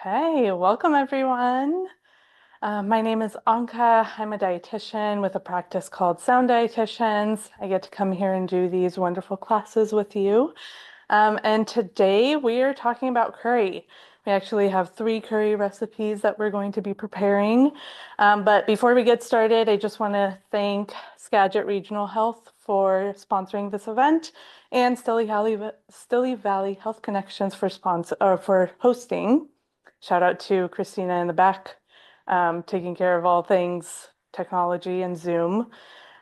Hey, welcome everyone. My name is Anka. I'm a dietitian with a practice called Sound Dietitians. I get to come here and do these wonderful classes with you. And today we are talking about curry. We actually have 3 curry recipes that we're going to be preparing. But before we get started, I just want to thank Skagit Regional Health for sponsoring this event and Stilly Valley Health Connections for hosting. Shout out to Christina in the back, taking care of all things technology and Zoom.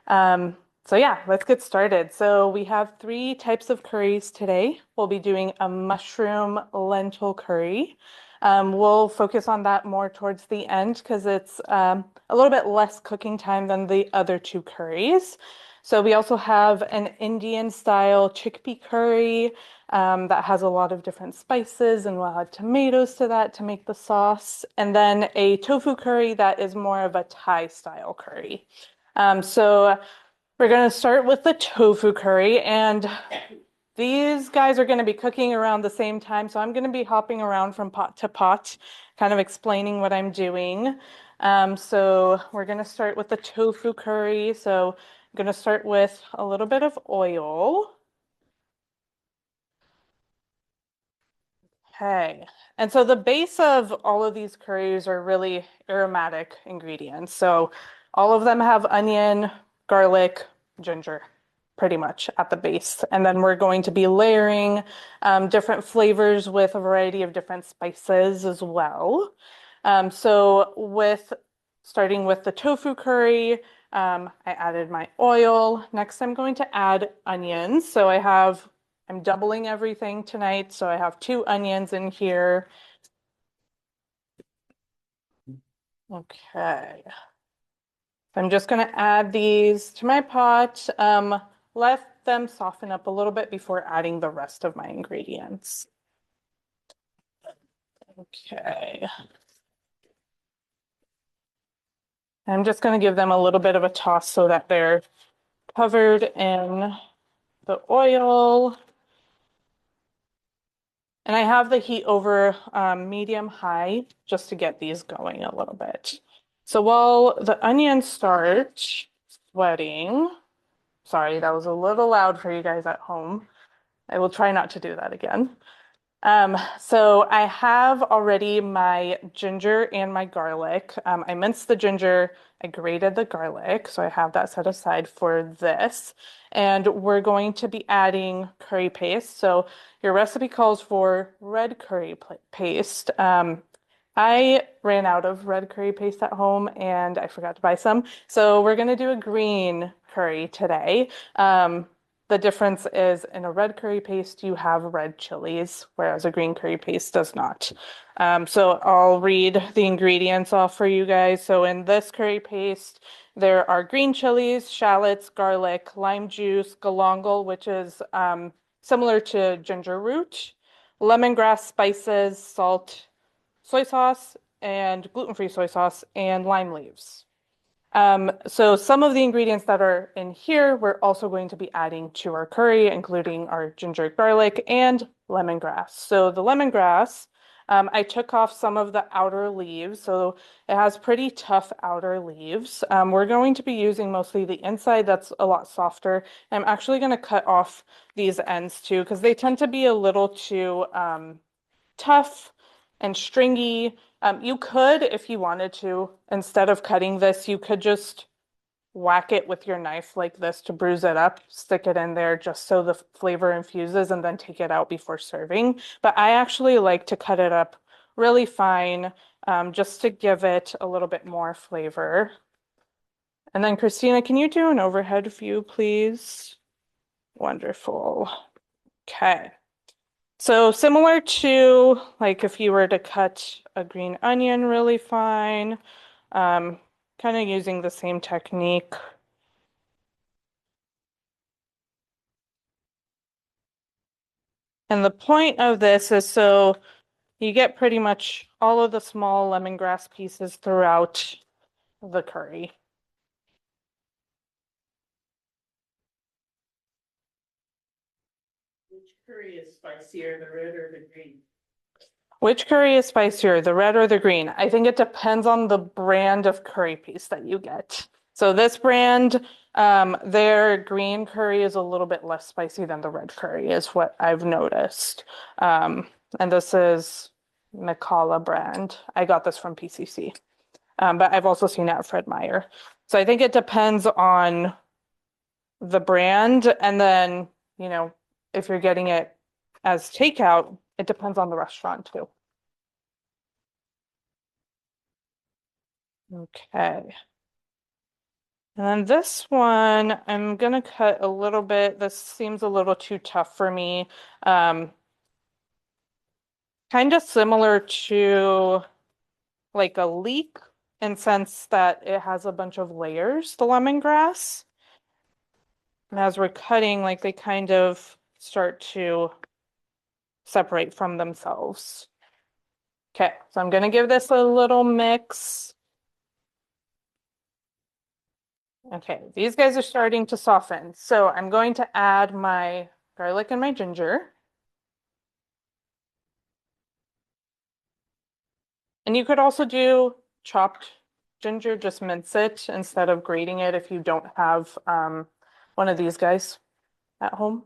So yeah, let's get started. So we have 3 types of curries today. We'll be doing a mushroom lentil curry. We'll focus on that more towards the end because it's a little bit less cooking time than the other 2 curries. So we also have an Indian style chickpea curry that has a lot of different spices, and we'll add tomatoes to that to make the sauce. And then a tofu curry that is more of a Thai style curry. So we're going to start with the tofu curry, and these guys are going to be cooking around the same time. So I'm going to be hopping around from pot to pot, kind of explaining what I'm doing. So we're going to start with the tofu curry. So I'm going to start with a little bit of oil. Okay. And so the base of all of these curries are really aromatic ingredients. So all of them have onion, garlic, ginger, pretty much at the base. And then we're going to be layering different flavors with a variety of different spices as well. So with starting with the tofu curry, I added my oil. Next, I'm going to add onions. So I'm doubling everything tonight, so I have 2 onions in here. Okay. I'm just going to add these to my pot. Let them soften up a little bit before adding the rest of my ingredients. Okay. I'm just going to give them a little bit of a toss so that they're covered in the oil. And I have the heat over medium high just to get these going a little bit. So while the onions start sweating, sorry, that was a little loud for you guys at home. I will try not to do that again. So I have already my ginger and my garlic. I minced the ginger, I grated the garlic, so I have that set aside for this. And we're going to be adding curry paste. So your recipe calls for red curry paste. I ran out of red curry paste at home and I forgot to buy some. So we're going to do a green curry today. The difference is in a red curry paste, you have red chilies, whereas a green curry paste does not. So I'll read the ingredients off for you guys. So in this curry paste, there are green chilies, shallots, garlic, lime juice, galangal, which is similar to ginger root, lemongrass spices, salt, soy sauce, and gluten-free soy sauce, and lime leaves. So some of the ingredients that are in here, we're also going to be adding to our curry, including our ginger garlic and lemongrass. So the lemongrass, I took off some of the outer leaves. So it has pretty tough outer leaves. We're going to be using mostly the inside that's a lot softer. I'm actually going to cut off these ends too, because they tend to be a little too tough and stringy. You could, if you wanted to, instead of cutting this, you could just whack it with your knife like this to bruise it up, stick it in there just so the flavor infuses, and then take it out before serving. But I actually like to cut it up really fine, just to give it a little bit more flavor. And then Christina, can you do an overhead view, please? Wonderful. Okay. So similar to like if you were to cut a green onion really fine, kind of using the same technique. And the point of this is so you get pretty much all of the small lemongrass pieces throughout the curry. Which curry is spicier, the red or the green? Which curry is spicier, the red or the green? I think it depends on the brand of curry paste that you get. So this brand, their green curry is a little bit less spicy than the red curry, is what I've noticed. Um, and this is McCalla brand. I got this from PCC, but I've also seen it at Fred Meyer. So I think it depends on the brand, and then, you know, if you're getting it as takeout, it depends on the restaurant too. Okay. And then this one, I'm gonna cut a little bit. This seems a little too tough for me. Um, Kind of similar to like a leek in sense that it has a bunch of layers, the lemongrass. And as we're cutting, like they kind of start to separate from themselves. Okay, so I'm gonna give this a little mix. Okay, these guys are starting to soften. So I'm going to add my garlic and my ginger. And you could also do chopped ginger, just mince it instead of grating it if you don't have one of these guys at home.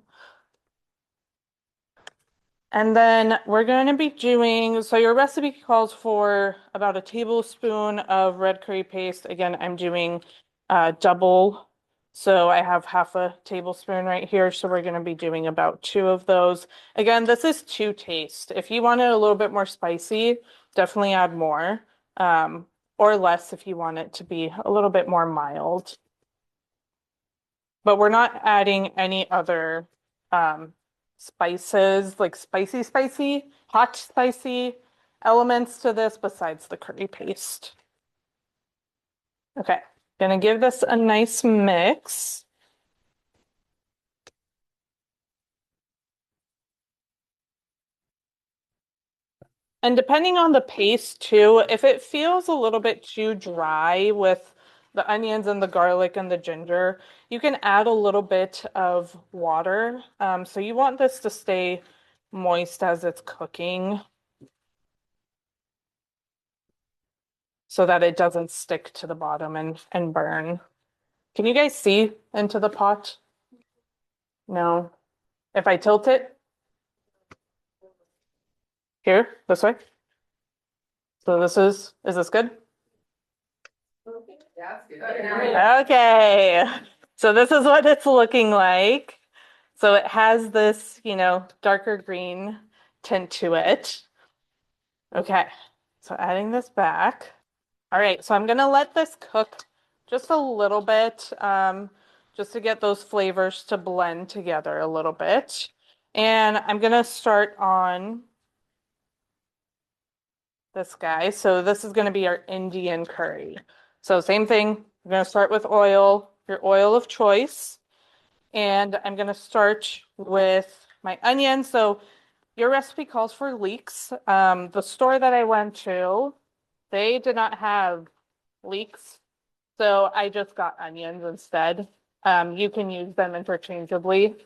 And then we're going to be doing, so your recipe calls for about a tablespoon of red curry paste. Again, I'm doing double. So I have half a tablespoon right here. So we're going to be doing about two of those. Again, this is to taste. If you want it a little bit more spicy, definitely add more, or less if you want it to be a little bit more mild. But we're not adding any other spices, like spicy, hot spicy elements to this besides the curry paste. Okay, gonna give this a nice mix. And depending on the paste too, if it feels a little bit too dry with the onions and the garlic and the ginger, you can add a little bit of water. So you want this to stay moist as it's cooking so that it doesn't stick to the bottom and burn. Can you guys see into the pot? No. If I tilt it here, this way. So is this good? Okay. So this is what it's looking like. So it has this, darker green tint to it. Okay. So adding this back. All right. So I'm going to let this cook just a little bit, just to get those flavors to blend together a little bit. And I'm going to start on this guy. So this is going to be our Indian curry. So same thing. I'm going to start with oil, your oil of choice. And I'm going to start with my onions. So your recipe calls for leeks. The store that I went to, they did not have leeks. So I just got onions instead. You can use them interchangeably.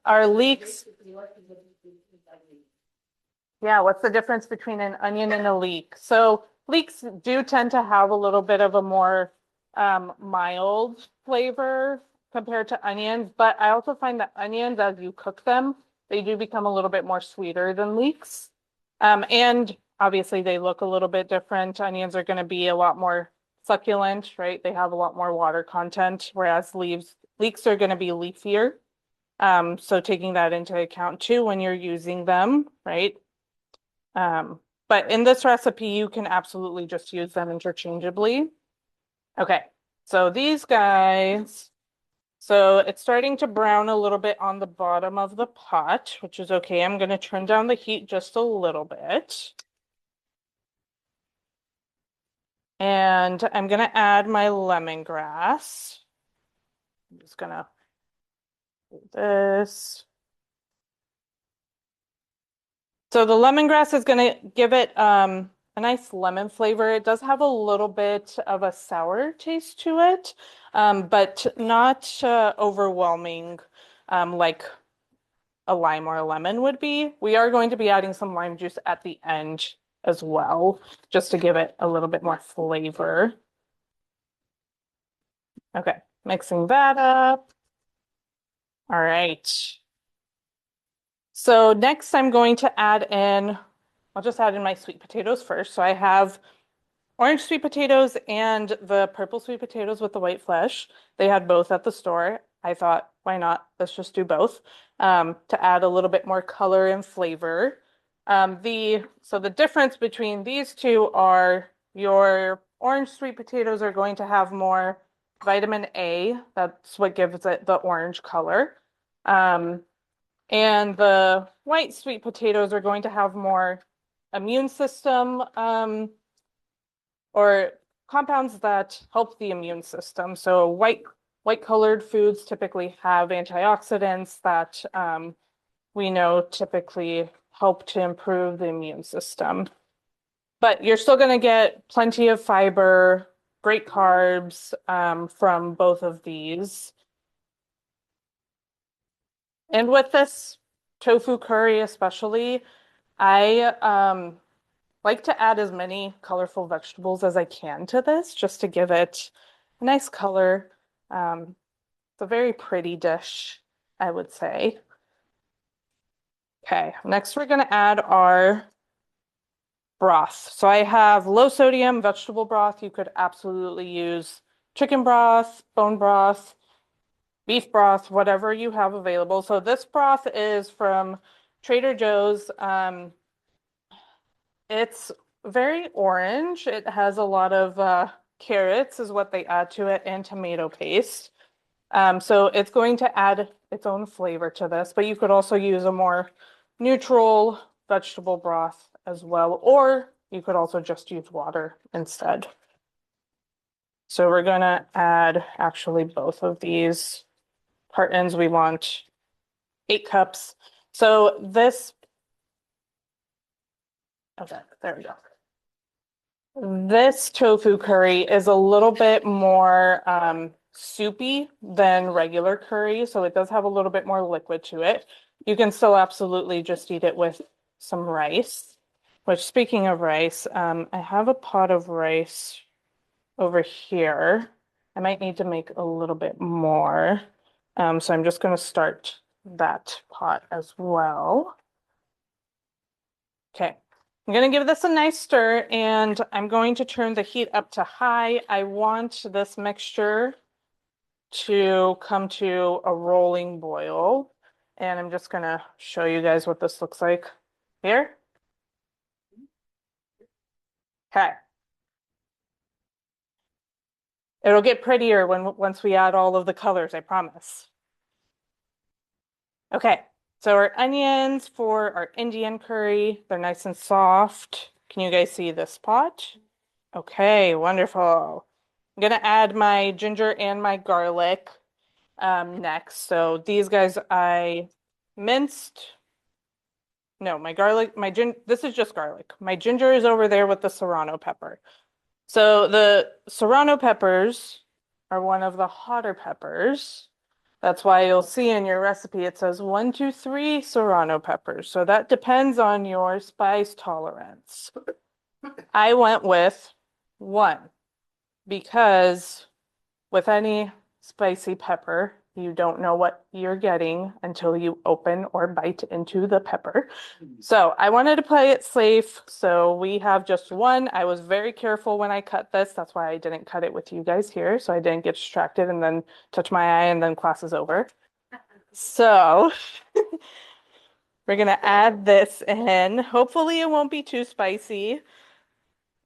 Are leeks? Yeah, what's the difference between an onion and a leek? So leeks do tend to have a little bit of a more mild flavor compared to onions, but I also find that onions, as you cook them, they do become a little bit more sweeter than leeks. And obviously they look a little bit different. Onions are going to be a lot more succulent, right? They have a lot more water content, whereas leeks are going to be leafier. So taking that into account too when you're using them, right? But in this recipe, you can absolutely just use them interchangeably. Okay, so these guys, so it's starting to brown a little bit on the bottom of the pot, which is okay. I'm going to turn down the heat just a little bit. And I'm going to add my lemongrass. I'm just going to do this. So the lemongrass is going to give it a a nice lemon flavor. It does have a little bit of a sour taste to it, but not overwhelming like a lime or a lemon would be. We are going to be adding some lime juice at the end as well, just to give it a little bit more flavor. Okay, mixing that up. All right. So next I'm going to add in, I'll just add in my sweet potatoes first. So I have orange sweet potatoes and the purple sweet potatoes with the white flesh. They had both at the store. I thought, why not? Let's just do both to add a little bit more color and flavor. So the difference between these two are your orange sweet potatoes are going to have more vitamin A. That's what gives it the orange color. And the white sweet potatoes are going to have more immune system or compounds that help the immune system. So white colored foods typically have antioxidants that we know typically help to improve the immune system. But you're still going to get plenty of fiber, great carbs from both of these. And with this tofu curry especially, I like to add as many colorful vegetables as I can to this just to give it a nice color. It's a very pretty dish, I would say. Okay, next we're going to add our broth. So I have low sodium vegetable broth. You could absolutely use chicken broth, bone broth, beef broth, whatever you have available. So this broth is from Trader Joe's. It's very orange. It has a lot of carrots is what they add to it and tomato paste. So it's going to add its own flavor to this, but you could also use a more neutral vegetable broth as well, or you could also just use water instead. So we're going to add actually both of these cartons. We want 8 cups. So this, okay, there we go. This tofu curry is a little bit more soupy than regular curry, so it does have a little bit more liquid to it. You can still absolutely just eat it with some rice, which speaking of rice, I have a pot of rice over here. I might need to make a little bit more. So I'm just going to start that pot as well. Okay. I'm going to give this a nice stir and I'm going to turn the heat up to high. I want this mixture to come to a rolling boil. And I'm just going to show you guys what this looks like here. Okay. It'll get prettier once we add all of the colors, I promise. Okay. So our onions for our Indian curry, they're nice and soft. Can you guys see this pot? Okay, wonderful. I'm gonna add my ginger and my garlic next. So these guys I minced. No, my garlic, this is just garlic. My ginger is over there with the serrano pepper. So the serrano peppers are one of the hotter peppers. That's why you'll see in your recipe it says 1, 2, 3 serrano peppers. So that depends on your spice tolerance. I went with 1 because with any spicy pepper, you don't know what you're getting until you open or bite into the pepper. So I wanted to play it safe. So we have just 1. I was very careful when I cut this. That's why I didn't cut it with you guys here. So I didn't get distracted and then touch my eye and then class is over. So we're going to add this in. Hopefully it won't be too spicy.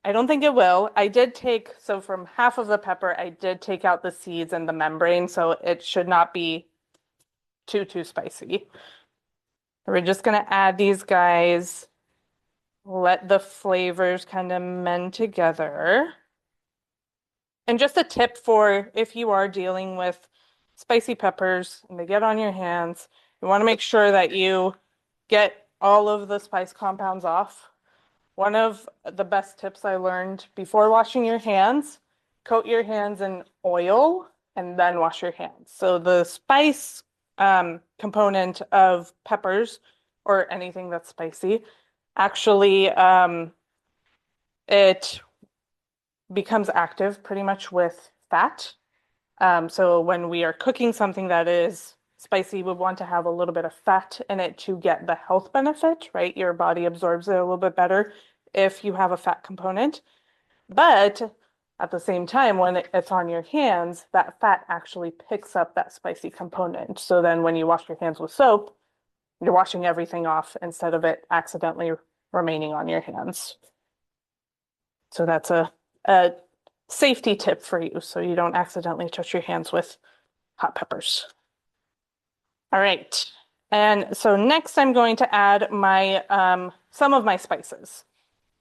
I don't think it will. I did take, so from half of the pepper, I did take out the seeds and the membrane, so it should not be too spicy. We're just gonna add these guys, let the flavors kind of mend together. And just a tip for if you are dealing with spicy peppers and they get on your hands, you want to make sure that you get all of the spice compounds off. one of the best tips I learned before washing your hands, coat your hands in oil and then wash your hands. So the spice component of peppers or anything that's spicy actually it becomes active pretty much with fat. So when we are cooking something that is spicy, we want to have a little bit of fat in it to get the health benefit, right? Your body absorbs it a little bit better if you have a fat component. But at the same time, when it's on your hands, that fat actually picks up that spicy component. So then when you wash your hands with soap, you're washing everything off instead of it accidentally remaining on your hands. So that's a safety tip for you so you don't accidentally touch your hands with hot peppers. All right. And so next I'm going to add my some of my spices.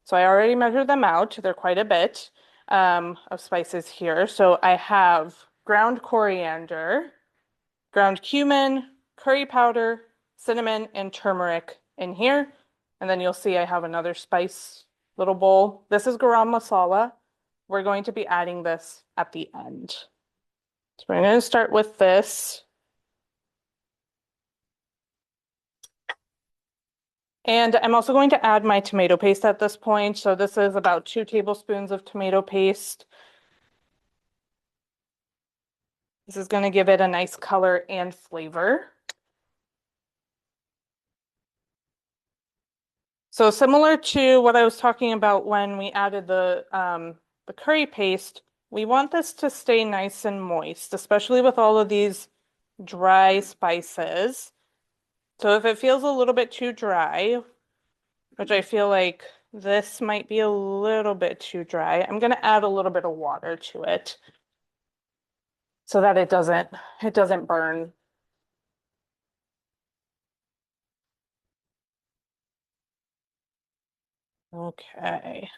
So I already measured them out. They're quite a bit of spices here. So I have ground coriander, ground cumin, curry powder, cinnamon, and turmeric in here. And then you'll see I have another spice little bowl. This is garam masala. We're going to be adding this at the end. So we're going to start with this. And I'm also going to add my tomato paste at this point. So this is about 2 tablespoons of tomato paste. This is going to give it a nice color and flavor. So similar to what I was talking about when we added the curry paste, we want this to stay nice and moist, especially with all of these dry spices. So if it feels a little bit too dry, which I feel like this might be a little bit too dry, I'm going to add a little bit of water to it so that it doesn't burn. Okay.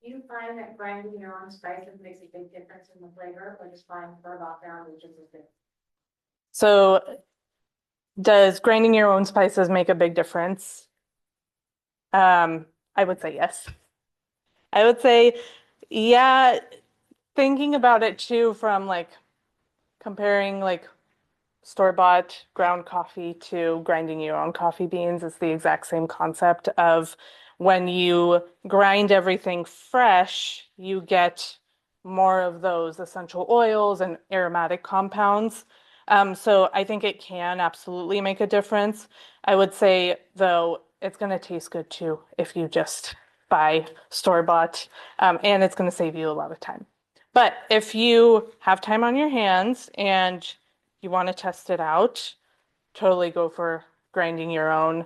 Do you find that grinding your own spices makes a big difference in the flavor, or just frying for about ground, which is good? So does grinding your own spices make a big difference? I would say yes. I would say, yeah, thinking about it too from like comparing like store-bought ground coffee to grinding your own coffee beans is the exact same concept of when you grind everything fresh, you get more of those essential oils and aromatic compounds. So I think it can absolutely make a difference. I would say, though, it's going to taste good too if you just buy store-bought, and it's going to save you a lot of time. But if you have time on your hands and you want to test it out, totally go for grinding your own.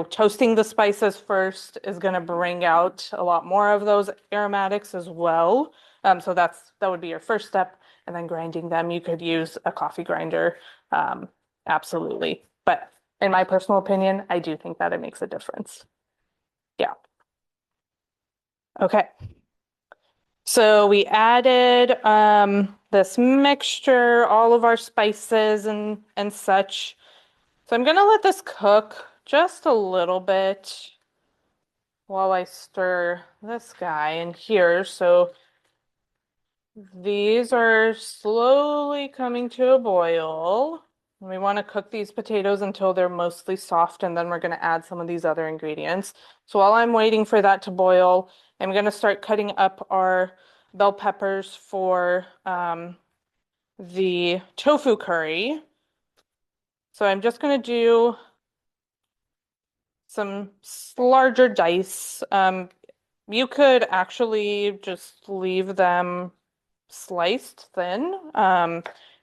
Toasting the spices first is going to bring out a lot more of those aromatics as well. So that would be your first step, and then grinding them. You could use a coffee grinder, absolutely. But in my personal opinion, I do think that it makes a difference. Yeah. Okay. So we added this mixture, all of our spices and such. So I'm gonna let this cook just a little bit while I stir this guy in here. So these are slowly coming to a boil. We want to cook these potatoes until they're mostly soft, and then we're going to add some of these other ingredients. So while I'm waiting for that to boil, I'm going to start cutting up our bell peppers for the tofu curry. So I'm just going to do some larger dice. You could actually just leave them sliced thin.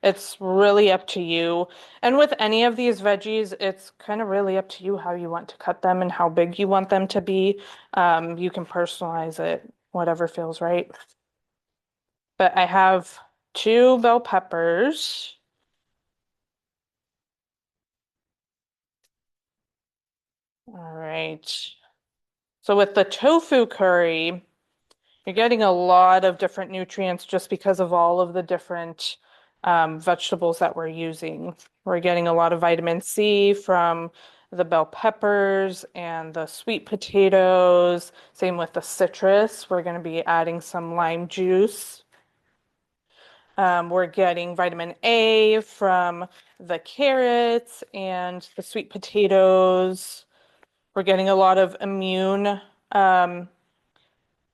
It's really up to you. And with any of these veggies, it's kind of really up to you how you want to cut them and how big you want them to be. You can personalize it, whatever feels right. But I have 2 bell peppers. All right. So with the tofu curry, you're getting a lot of different nutrients just because of all of the different vegetables that we're using. We're getting a lot of vitamin C from the bell peppers and the sweet potatoes. Same with the citrus. We're going to be adding some lime juice. We're getting vitamin A from the carrots and the sweet potatoes. We're getting a lot of immune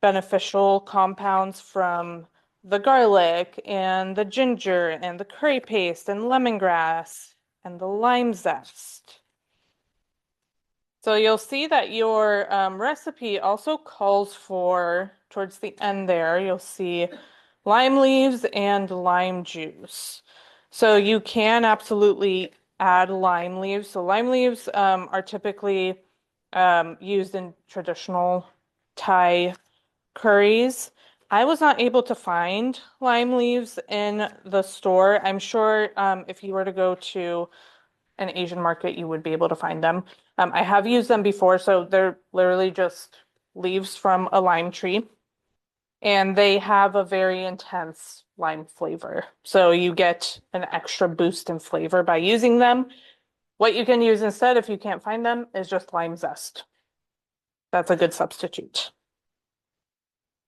beneficial compounds from the garlic and the ginger and the curry paste and lemongrass and the lime zest. So you'll see that your recipe also calls for, towards the end there, you'll see lime leaves and lime juice. So you can absolutely add lime leaves. So lime leaves are typically used in traditional Thai curries. I was not able to find lime leaves in the store. I'm sure if you were to go to an Asian market, you would be able to find them. I have used them before, so they're literally just leaves from a lime tree, and they have a very intense lime flavor. So you get an extra boost in flavor by using them. What you can use instead, if you can't find them, is just lime zest. That's a good substitute.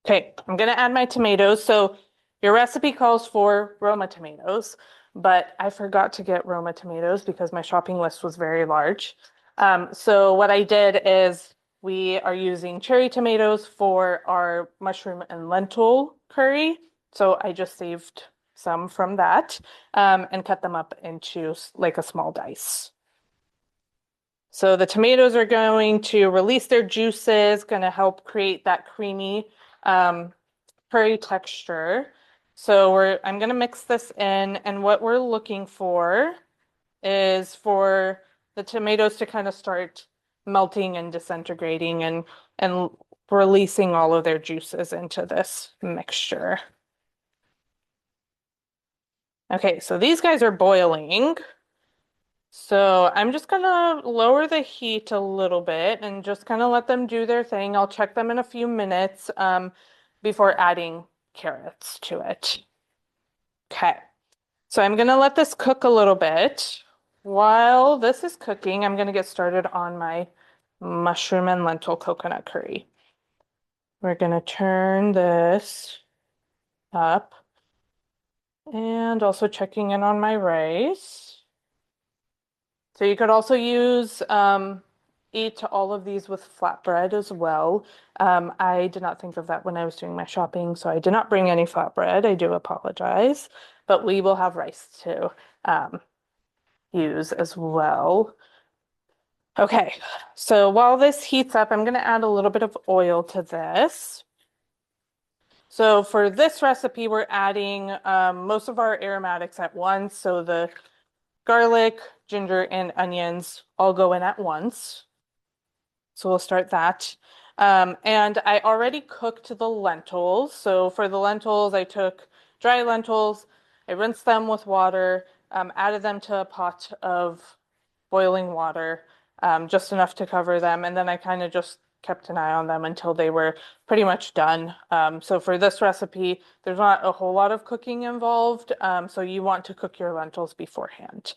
Okay, I'm gonna add my tomatoes. So your recipe calls for Roma tomatoes, but I forgot to get Roma tomatoes because my shopping list was very large. So what I did is we are using cherry tomatoes for our mushroom and lentil curry. So I just saved some from that and cut them up into like a small dice. So the tomatoes are going to release their juices, going to help create that creamy curry texture. So I'm going to mix this in, and what we're looking for is for the tomatoes to kind of start melting and disintegrating and releasing all of their juices into this mixture. Okay, so these guys are boiling. So I'm just gonna lower the heat a little bit and just kind of let them do their thing. I'll check them in a few minutes before adding carrots to it. Okay, so I'm gonna let this cook a little bit. While this is cooking, I'm gonna get started on my mushroom and lentil coconut curry. We're gonna turn this up and also checking in on my rice. So you could also use eat all of these with flatbread as well. I did not think of that when I was doing my shopping, so I did not bring any flatbread. I do apologize, but we will have rice to use as well. Okay, so while this heats up, I'm going to add a little bit of oil to this. So for this recipe, we're adding most of our aromatics at once. So the garlic, ginger, and onions all go in at once. So we'll start that. And I already cooked the lentils. So for the lentils, I took dry lentils, I rinsed them with water, added them to a pot of boiling water, just enough to cover them. And then I kind of just kept an eye on them until they were pretty much done. So for this recipe, there's not a whole lot of cooking involved. So you want to cook your lentils beforehand.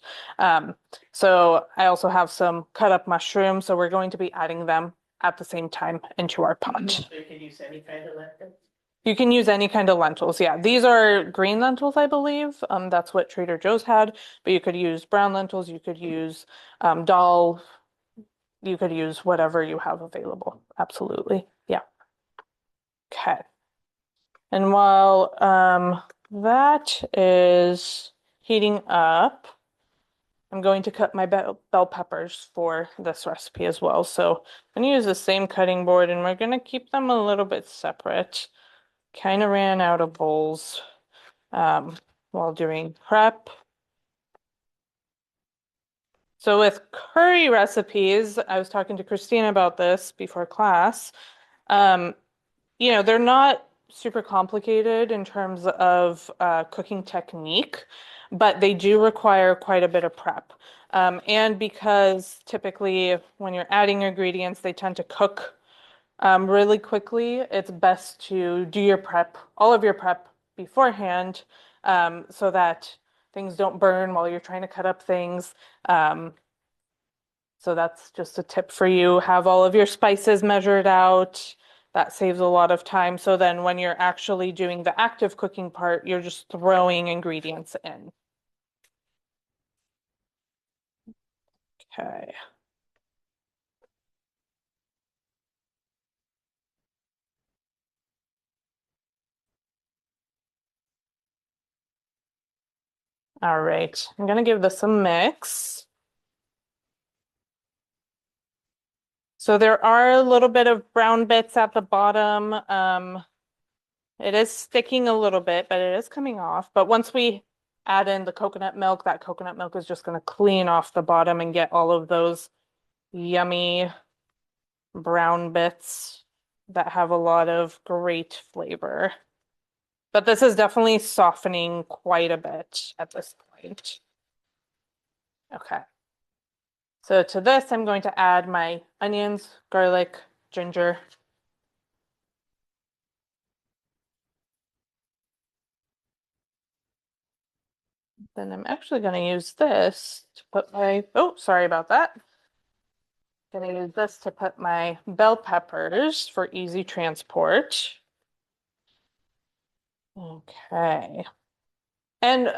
So I also have some cut up mushrooms. So we're going to be adding them at the same time into our pot. So you can use any kind of lentils. You can use any kind of lentils. Yeah, these are green lentils, I believe. That's what Trader Joe's had, but you could use brown lentils, you could use dal, you could use whatever you have available. Absolutely. Yeah. Okay. And while that is heating up, I'm going to cut my bell peppers for this recipe as well. So I'm going to use the same cutting board, and we're going to keep them a little bit separate. Kind of ran out of bowls while doing prep. So with curry recipes, I was talking to Christina about this before class. They're not super complicated in terms of cooking technique, but they do require quite a bit of prep. And because typically when you're adding ingredients, they tend to cook really quickly, it's best to do your prep, all of your prep beforehand, so that things don't burn while you're trying to cut up things. So that's just a tip for you. Have all of your spices measured out. That saves a lot of time. So then when you're actually doing the active cooking part, you're just throwing ingredients in. Okay. All right. I'm gonna give this a mix. So there are a little bit of brown bits at the bottom. It is sticking a little bit, but it is coming off. But once we add in the coconut milk, that coconut milk is just going to clean off the bottom and get all of those yummy brown bits that have a lot of great flavor. But this is definitely softening quite a bit at this point. Okay. So to this, I'm going to add my onions, garlic, ginger. Then I'm actually going to use this to put my, oh, sorry about that. Going to use this to put my bell peppers for easy transport. Okay. And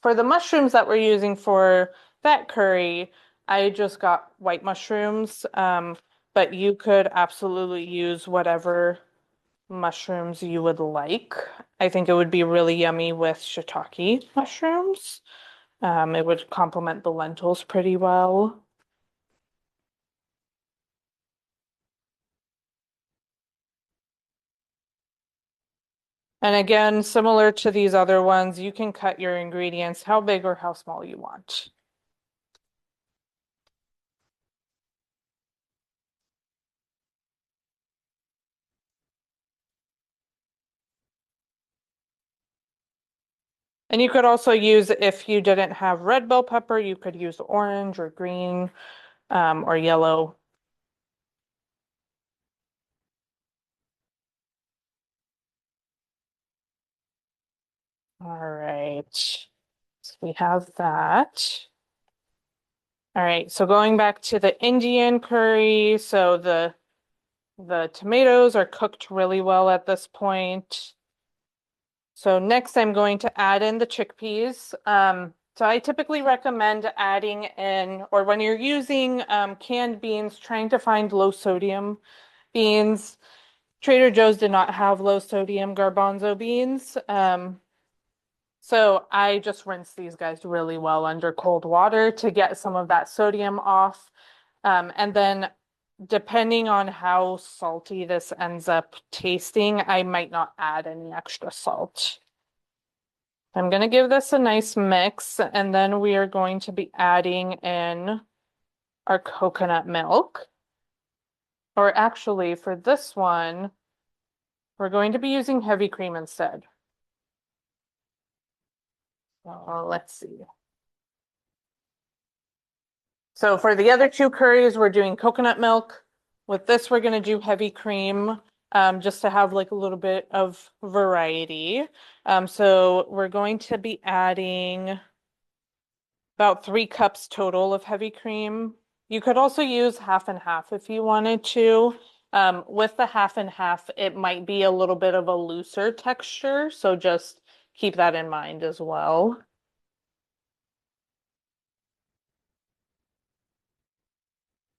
for the mushrooms that we're using for that curry, I just got white mushrooms, but you could absolutely use whatever mushrooms you would like. I think it would be really yummy with shiitake mushrooms. It would complement the lentils pretty well. And again, similar to these other ones, you can cut your ingredients how big or how small you want. And you could also use, if you didn't have red bell pepper, you could use orange or green or yellow. All right, so we have that. All right, so going back to the Indian curry, so the tomatoes are cooked really well at this point. So next I'm going to add in the chickpeas. So I typically recommend adding in, or when you're using canned beans, trying to find low sodium beans. Trader Joe's did not have low sodium garbanzo beans. So I just rinse these guys really well under cold water to get some of that sodium off. And then depending on how salty this ends up tasting, I might not add any extra salt. I'm going to give this a nice mix, and then we are going to be adding in our coconut milk. Or actually, for this one, we're going to be using heavy cream instead. Let's see. So for the other two curries, we're doing coconut milk. With this, we're going to do heavy cream, just to have like a little bit of variety. So we're going to be adding about 3 cups total of heavy cream. You could also use half and half if you wanted to. With the half and half, it might be a little bit of a looser texture, so just keep that in mind as well.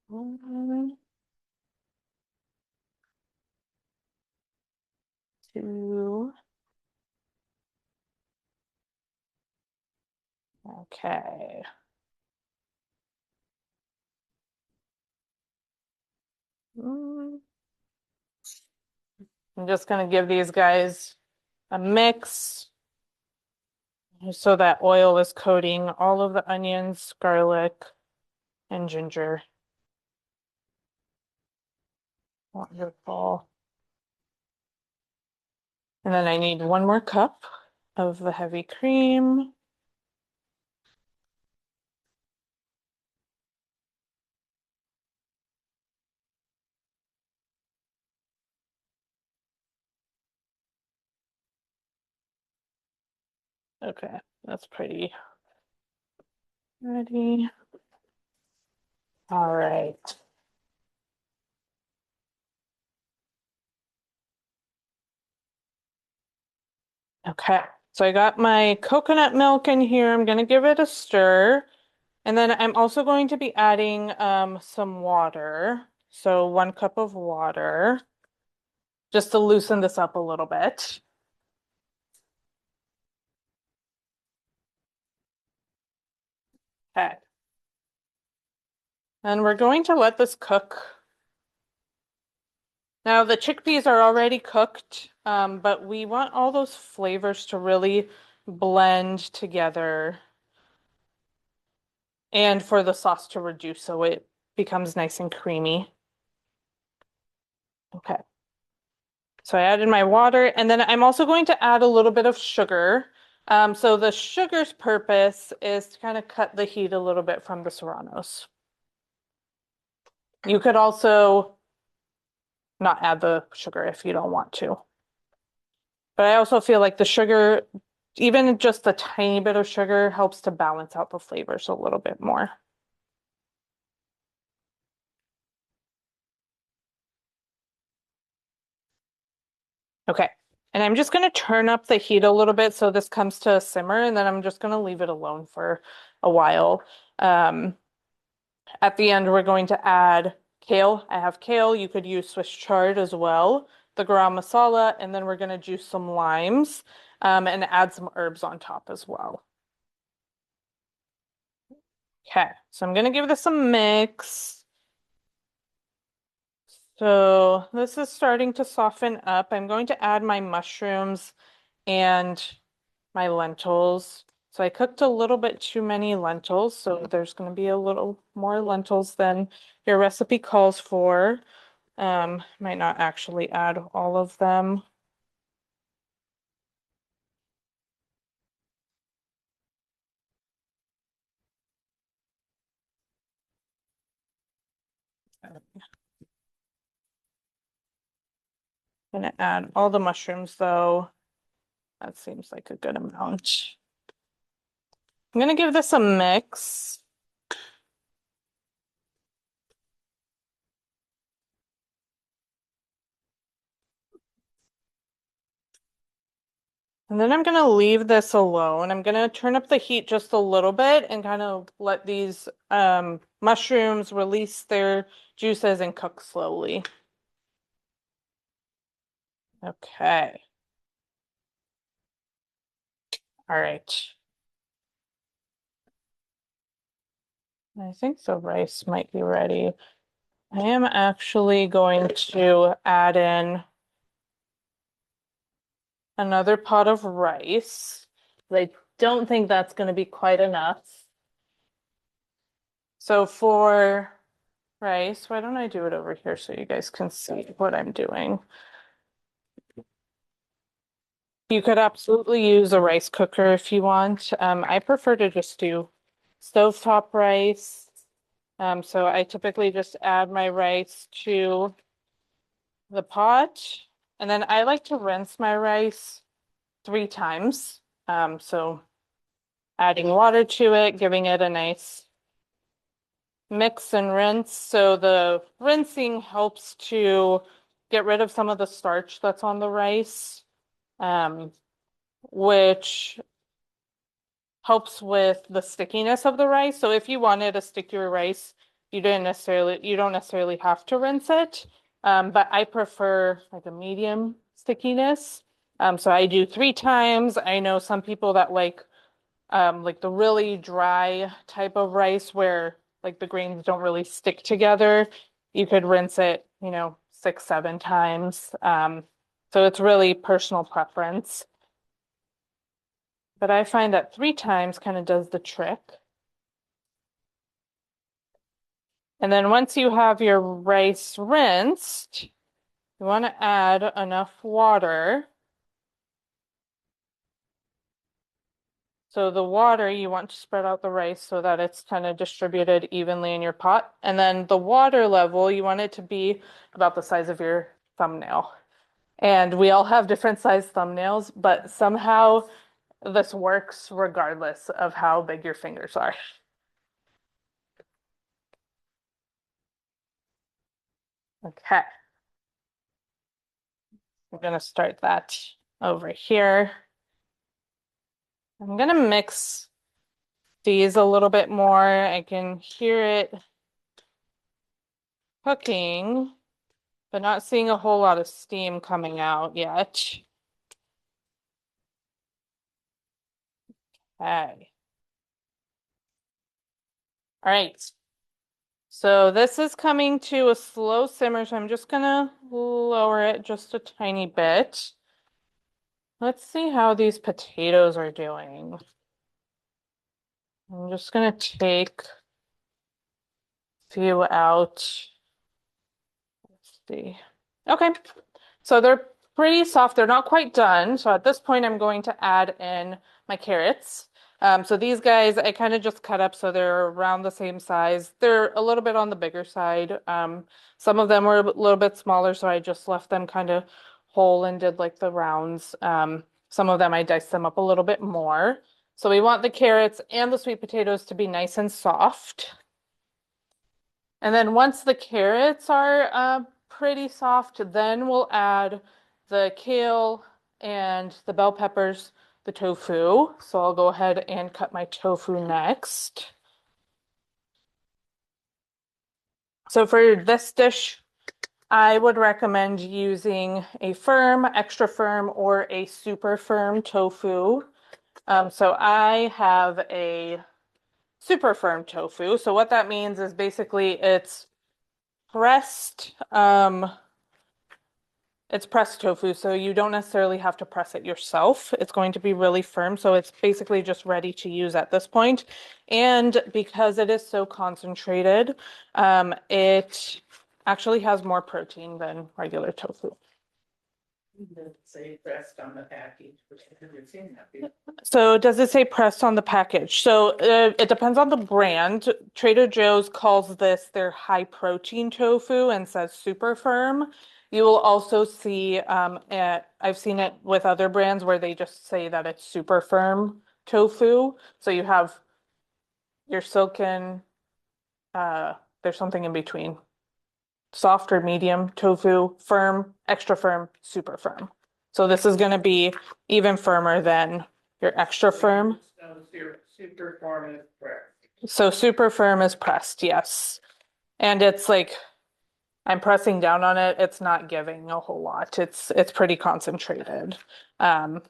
One, two. Okay. Mm, I'm just gonna give these guys a mix so that oil is coating all of the onions, garlic, and ginger. Wonderful. And then I need 1 more cup of the heavy cream. Okay, that's pretty ready. All right. Okay, so I got my coconut milk in here. I'm gonna give it a stir. And then I'm also going to be adding some water. So 1 cup of water, just to loosen this up a little bit. Okay. And we're going to let this cook. Now the chickpeas are already cooked, but we want all those flavors to really blend together and for the sauce to reduce so it becomes nice and creamy. Okay. So I added my water, and then I'm also going to add a little bit of sugar. So the sugar's purpose is to kind of cut the heat a little bit from the serranos. You could also not add the sugar if you don't want to. But I also feel like the sugar, even just a tiny bit of sugar, helps to balance out the flavors a little bit more. Okay. And I'm just going to turn up the heat a little bit so this comes to a simmer, and then I'm just going to leave it alone for a while. At the end, we're going to add kale. I have kale. You could use Swiss chard as well, the garam masala, and then we're going to juice some limes and add some herbs on top as well. Okay, so I'm going to give this a mix. So this is starting to soften up. I'm going to add my mushrooms and my lentils. So I cooked a little bit too many lentils, so there's going to be a little more lentils than your recipe calls for. Might not actually add all of them. I'm gonna add all the mushrooms though. That seems like a good amount. I'm gonna give this a mix. And then I'm gonna leave this alone. I'm gonna turn up the heat just a little bit and kind of let these mushrooms release their juices and cook slowly. Okay. All right. I think the rice might be ready. I am actually going to add in another pot of rice. I don't think that's going to be quite enough. So for rice, why don't I do it over here so you guys can see what I'm doing? You could absolutely use a rice cooker if you want. I prefer to just do stovetop rice. So I typically just add my rice to the pot, and then I like to rinse my rice 3 times. So adding water to it, giving it a nice mix and rinse. So the rinsing helps to get rid of some of the starch that's on the rice, which helps with the stickiness of the rice. So if you wanted a stickier rice, you don't necessarily have to rinse it. But I prefer like a medium stickiness. So I do 3 times. I know some people that like the really dry type of rice where like the grains don't really stick together. You could rinse it, 6, 7 times. So it's really personal preference. But I find that 3 times kind of does the trick. And then once you have your rice rinsed, you want to add enough water. So the water, you want to spread out the rice so that it's kind of distributed evenly in your pot. And then the water level, you want it to be about the size of your thumbnail. And we all have different size thumbnails, but somehow this works regardless of how big your fingers are. Okay. I'm gonna start that over here. I'm gonna mix these a little bit more. I can hear it cooking, but not seeing a whole lot of steam coming out yet. Okay. All right. So this is coming to a slow simmer, so I'm just gonna lower it just a tiny bit. Let's see how these potatoes are doing. I'm just gonna take a few out. Let's see. Okay, so they're pretty soft. They're not quite done. So at this point, I'm going to add in my carrots. So these guys, I kind of just cut up so they're around the same size. They're a little bit on the bigger side. Some of them were a little bit smaller, so I just left them kind of whole and did like the rounds. Some of them I diced them up a little bit more. So we want the carrots and the sweet potatoes to be nice and soft. And then once the carrots are pretty soft, then we'll add the kale and the bell peppers, the tofu. So I'll go ahead and cut my tofu next. So for this dish, I would recommend using a firm, extra firm, or a super firm tofu. So I have a super firm tofu. So what that means is basically pressed, it's pressed tofu, so you don't necessarily have to press it yourself. It's going to be really firm, so it's basically just ready to use at this point. And because it is so concentrated, it actually has more protein than regular tofu. Say pressed on the package, which I've never seen that before. So does it say pressed on the package? So it depends on the brand. Trader Joe's calls this their high protein tofu and says super firm. You will also see, I've seen it with other brands where they just say that it's super firm tofu. So you have your silken, uh, there's something in between. Soft or medium tofu, firm, extra firm, super firm. So this is going to be even firmer than your extra firm. So super firm is pressed. So super firm is pressed, yes. And it's like I'm pressing down on it. It's not giving a whole lot. It's pretty concentrated. Um,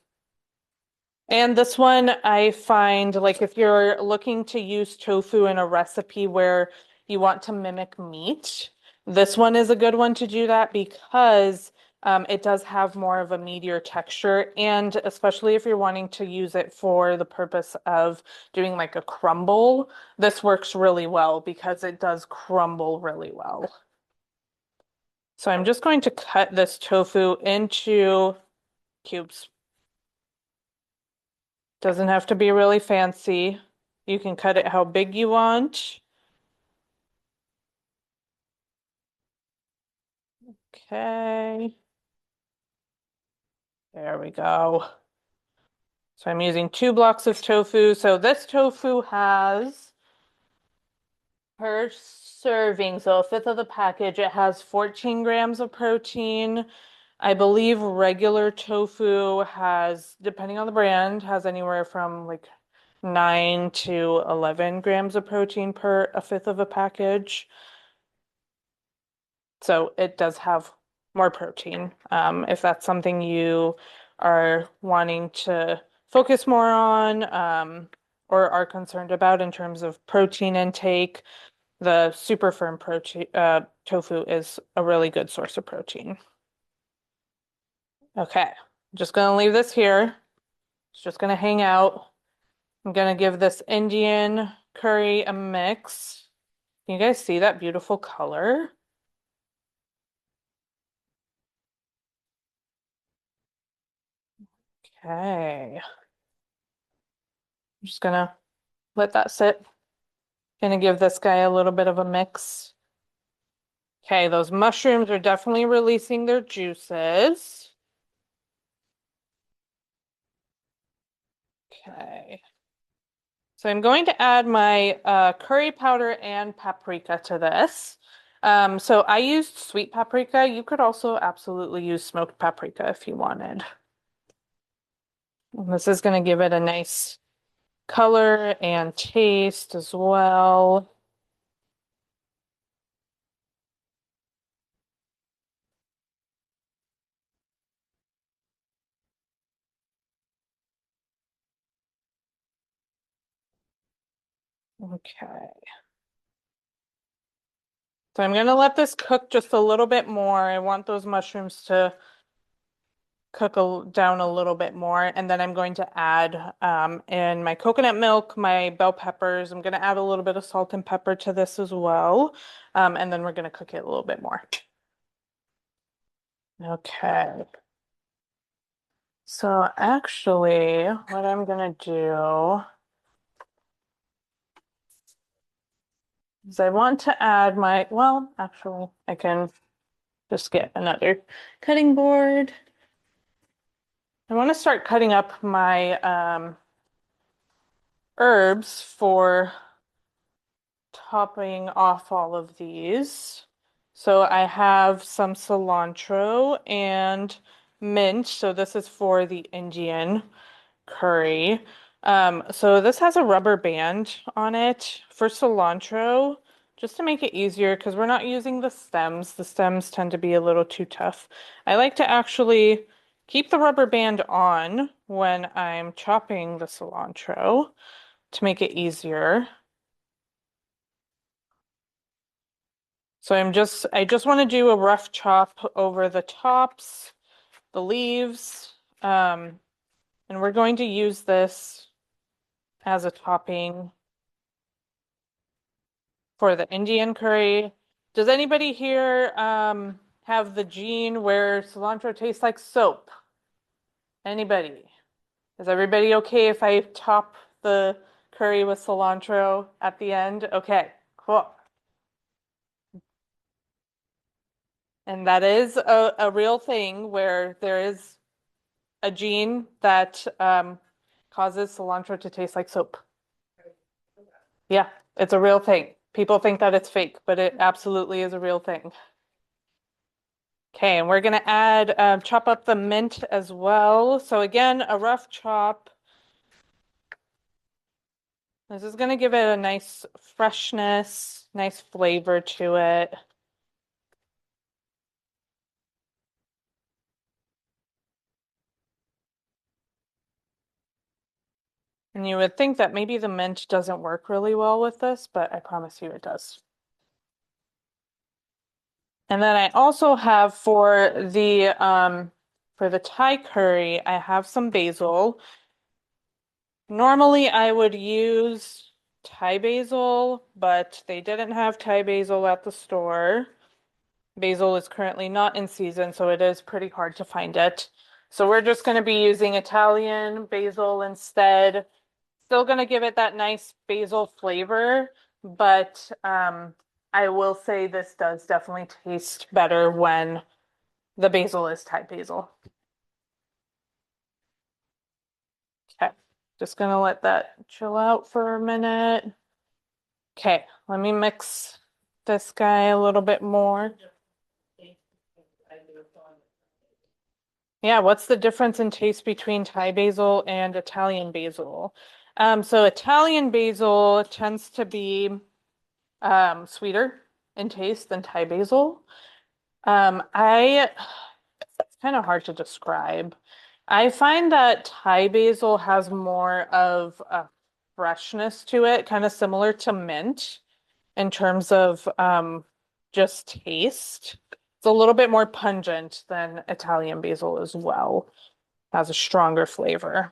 and this one I find like if you're looking to use tofu in a recipe where you want to mimic meat, this one is a good one to do that because it does have more of a meatier texture. And especially if you're wanting to use it for the purpose of doing like a crumble, this works really well because it does crumble really well. So I'm just going to cut this tofu into cubes. Doesn't have to be really fancy. You can cut it how big you want. Okay. There we go. So I'm using 2 blocks of tofu. So this tofu has per serving, so a fifth of the package, it has 14 grams of protein. I believe regular tofu has, depending on the brand, has anywhere from like 9 to 11 grams of protein per a fifth of a package. So it does have more protein. If that's something you are wanting to focus more on, or are concerned about in terms of protein intake, the super firm protein tofu is a really good source of protein. Okay, I'm just gonna leave this here. It's just gonna hang out. I'm gonna give this Indian curry a mix. Can you guys see that beautiful color? Okay. I'm just gonna let that sit. Gonna give this guy a little bit of a mix. Okay, those mushrooms are definitely releasing their juices. Okay. So I'm going to add my curry powder and paprika to this. So I used sweet paprika. You could also absolutely use smoked paprika if you wanted. And this is going to give it a nice color and taste as well. Okay. So I'm going to let this cook just a little bit more. I want those mushrooms to cook down a little bit more. And then I'm going to add in my coconut milk, my bell peppers. I'm going to add a little bit of salt and pepper to this as well. And then we're going to cook it a little bit more. Okay. So actually, what I'm going to do is I want to add well, actually, I can just get another cutting board. I want to start cutting up my herbs for topping off all of these. So I have some cilantro and mint. So this is for the Indian curry. So this has a rubber band on it for cilantro, just to make it easier because we're not using the stems. The stems tend to be a little too tough. I like to actually keep the rubber band on when I'm chopping the cilantro to make it easier. So I just want to do a rough chop over the tops, the leaves, and we're going to use this as a topping for the Indian curry. Does anybody here have the gene where cilantro tastes like soap? Anybody? Is everybody okay if I top the curry with cilantro at the end? Okay, cool. And that is a real thing where there is a gene that causes cilantro to taste like soap. Yeah, it's a real thing. People think that it's fake, but it absolutely is a real thing. Okay, and we're gonna add chop up the mint as well. So again, a rough chop. This is gonna give it a nice freshness, nice flavor to it. And you would think that maybe the mint doesn't work really well with this, but I promise you it does. And then I also have for the Thai curry, I have some basil. Normally I would use Thai basil, but they didn't have Thai basil at the store. Basil is currently not in season, so it is pretty hard to find it. So we're just going to be using Italian basil instead. Still going to give it that nice basil flavor, but I will say this does definitely taste better when the basil is Thai basil. Okay, just going to let that chill out for a minute. Okay, let me mix this guy a little bit more. Yeah, what's the difference in taste between Thai basil and Italian basil? So Italian basil tends to be sweeter in taste than Thai basil. It's kind of hard to describe. I find that Thai basil has more of a freshness to it, kind of similar to mint in terms of just taste. It's a little bit more pungent than Italian basil as well. Has a stronger flavor.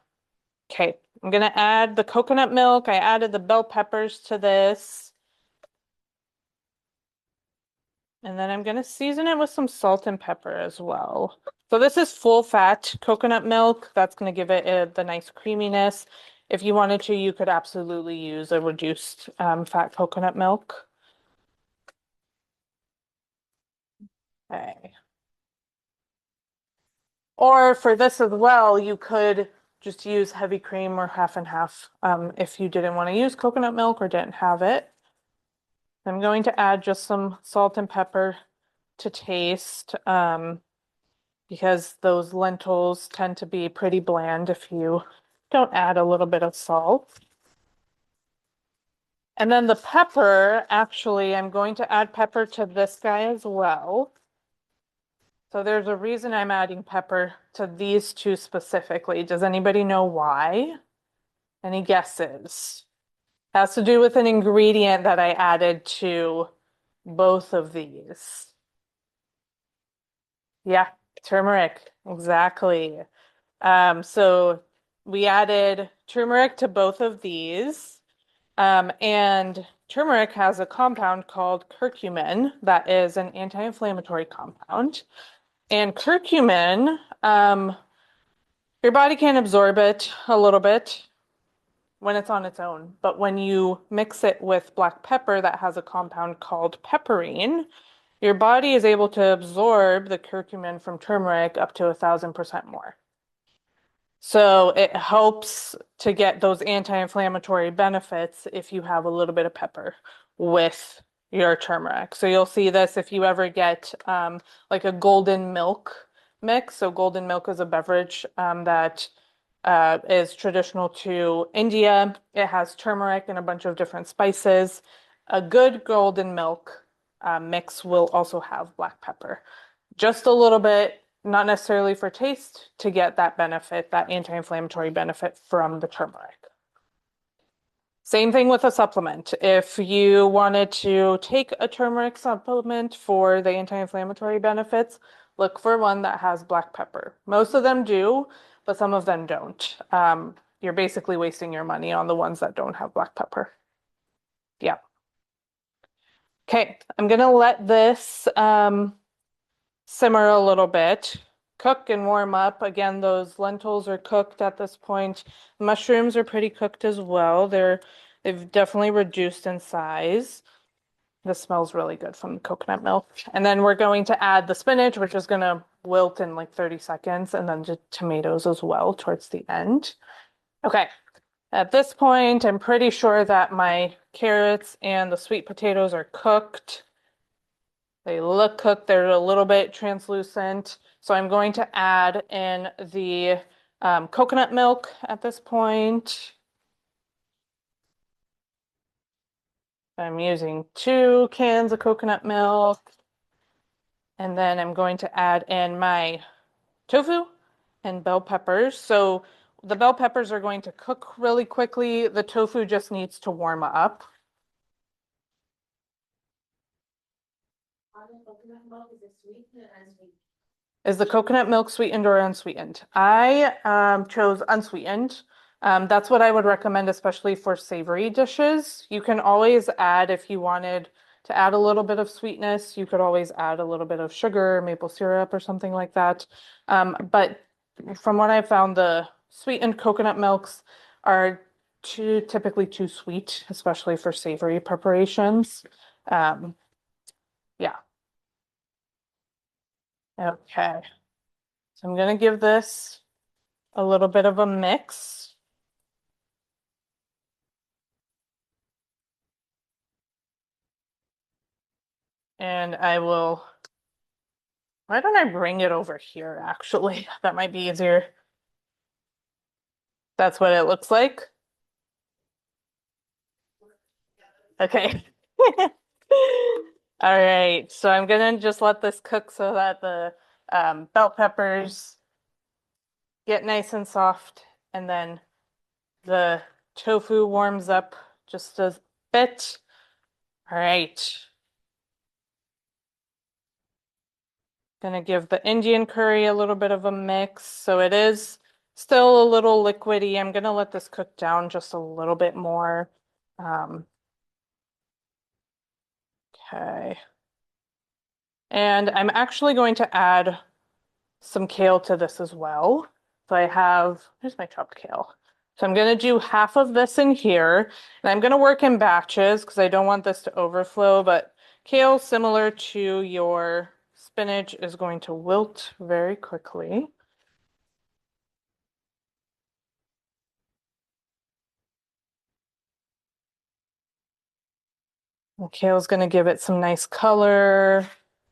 Okay, I'm gonna add the coconut milk. I added the bell peppers to this. And then I'm gonna season it with some salt and pepper as well. So this is full fat coconut milk. That's gonna give it the nice creaminess. If you wanted to, you could absolutely use a reduced fat coconut milk. Okay. Or for this as well, you could just use heavy cream or half and half if you didn't want to use coconut milk or didn't have it. I'm going to add just some salt and pepper to taste, because those lentils tend to be pretty bland if you don't add a little bit of salt. And then the pepper, actually, I'm going to add pepper to this guy as well. So there's a reason I'm adding pepper to these two specifically. Does anybody know why? Any guesses? Has to do with an ingredient that I added to both of these. Yeah, turmeric, exactly. So we added turmeric to both of these. And turmeric has a compound called curcumin that is an anti-inflammatory compound. And curcumin, your body can absorb it a little bit when it's on its own. But when you mix it with black pepper that has a compound called pepperine, your body is able to absorb the curcumin from turmeric up to 1,000% more. So it helps to get those anti-inflammatory benefits if you have a little bit of pepper with your turmeric. So you'll see this if you ever get like a golden milk mix. So golden milk is a beverage that is traditional to India. It has turmeric and a bunch of different spices. A good golden milk mix will also have black pepper. Just a little bit, not necessarily for taste, to get that benefit, that anti-inflammatory benefit from the turmeric. Same thing with a supplement. If you wanted to take a turmeric supplement for the anti-inflammatory benefits, look for one that has black pepper. Most of them do, but some of them don't. You're basically wasting your money on the ones that don't have black pepper. Yeah. Okay, I'm gonna let this simmer a little bit, cook and warm up. Again, those lentils are cooked at this point. Mushrooms are pretty cooked as well. They've definitely reduced in size. This smells really good from the coconut milk. And then we're going to add the spinach, which is going to wilt in like 30 seconds, and then the tomatoes as well towards the end. Okay. At this point, I'm pretty sure that my carrots and the sweet potatoes are cooked. They look cooked, they're a little bit translucent. So I'm going to add in the coconut milk at this point. I'm using 2 cans of coconut milk. And then I'm going to add in my tofu and bell peppers. So the bell peppers are going to cook really quickly. The tofu just needs to warm up. On the coconut milk, is it sweet and unsweet? Is the coconut milk sweetened or unsweetened? I chose unsweetened. That's what I would recommend, especially for savory dishes. You can always add, if you wanted to add a little bit of sweetness, you could always add a little bit of sugar, maple syrup, or something like that. But from what I've found, the sweetened coconut milks are typically too sweet, especially for savory preparations. Yeah. Okay. So I'm going to give this a little bit of a mix. And I will, why don't I bring it over here actually? That might be easier. That's what it looks like. Okay. All right, so I'm gonna just let this cook so that the bell peppers get nice and soft, and then the tofu warms up just a bit. All right. Gonna give the Indian curry a little bit of a mix. So it is still a little liquidy. I'm gonna let this cook down just a little bit more. Okay. And I'm actually going to add some kale to this as well. So I have, here's my chopped kale. So I'm going to do half of this in here, and I'm going to work in batches because I don't want this to overflow, but kale, similar to your spinach, is going to wilt very quickly. The kale's going to give it some nice color,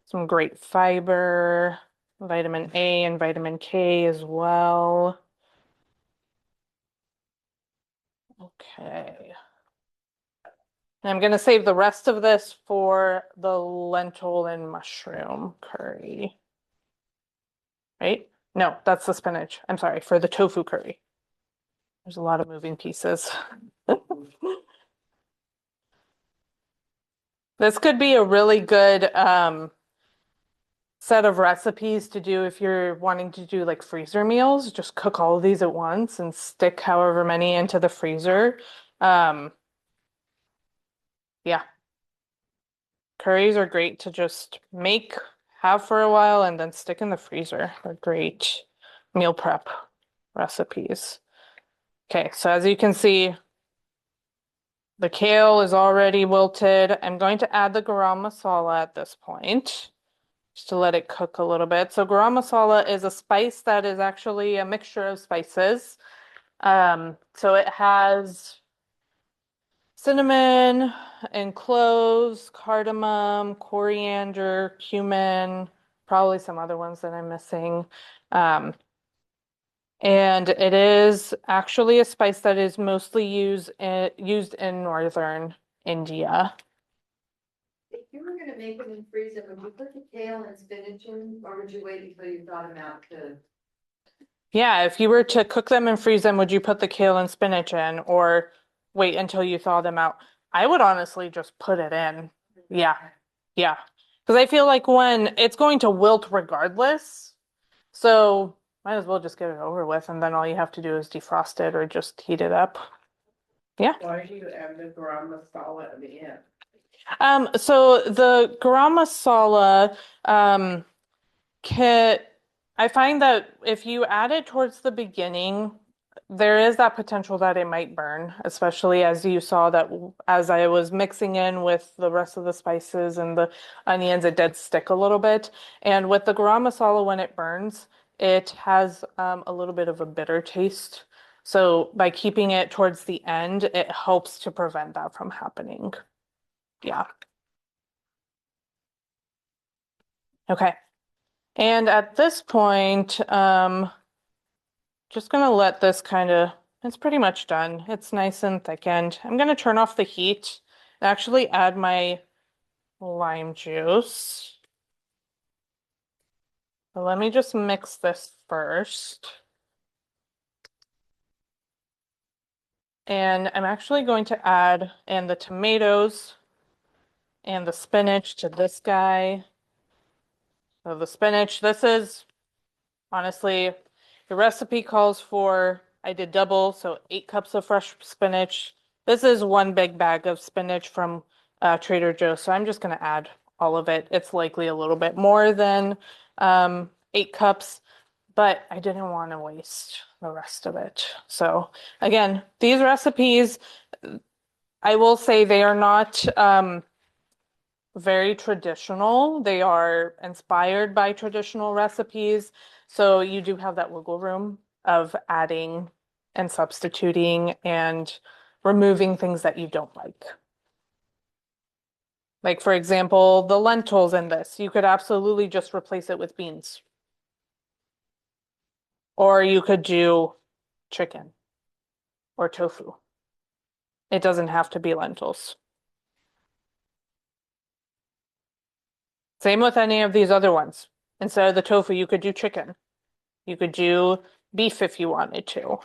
some great fiber, vitamin A and vitamin K as well. Okay. And I'm going to save the rest of this for the lentil and mushroom curry. Right? No, that's the spinach. I'm sorry, for the tofu curry. There's a lot of moving pieces. This could be a really good set of recipes to do if you're wanting to do like freezer meals. Just cook all of these at once and stick however many into the freezer. Yeah, curries are great to just make, have for a while, and then stick in the freezer. They're great meal prep recipes. Okay, so as you can see, the kale is already wilted. I'm going to add the garam masala at this point, just to let it cook a little bit. So garam masala is a spice that is actually a mixture of spices. So it has cinnamon and cloves, cardamom, coriander, cumin, probably some other ones that I'm missing. Um, and it is actually a spice that is mostly used in northern India. If you were gonna make them and freeze them, would you put the kale and spinach in, or would you wait until you got them out to? Yeah, if you were to cook them and freeze them, would you put the kale and spinach in or wait until you thaw them out? I would honestly just put it in. Yeah, yeah. Because I feel like when it's going to wilt regardless, so might as well just get it over with, and then all you have to do is defrost it or just heat it up. Yeah. Why do you add the garam masala at the end? So the garam masala, can I find that if you add it towards the beginning, there is that potential that it might burn, especially as you saw that as I was mixing in with the rest of the spices and the onions, it did stick a little bit. And with the garam masala, when it burns, it has a little bit of a bitter taste. So by keeping it towards the end, it helps to prevent that from happening. Yeah. Okay. And at this point, just gonna let this it's pretty much done. It's nice and thickened. I'm gonna turn off the heat and actually add my lime juice. So let me just mix this first. And I'm actually going to add in the tomatoes and the spinach to this guy. So the spinach, this is honestly, the recipe calls for, I did double, so 8 cups of fresh spinach. This is 1 big bag of spinach from Trader Joe's, so I'm just going to add all of it. It's likely a little bit more than 8 cups, but I didn't want to waste the rest of it. So again, these recipes, I will say they are not very traditional. They are inspired by traditional recipes. So you do have that wiggle room of adding and substituting and removing things that you don't like. Like, for example, the lentils in this, you could absolutely just replace it with beans. Or you could do chicken or tofu. It doesn't have to be lentils. Same with any of these other ones. Instead of the tofu, you could do chicken. You could do beef if you wanted to.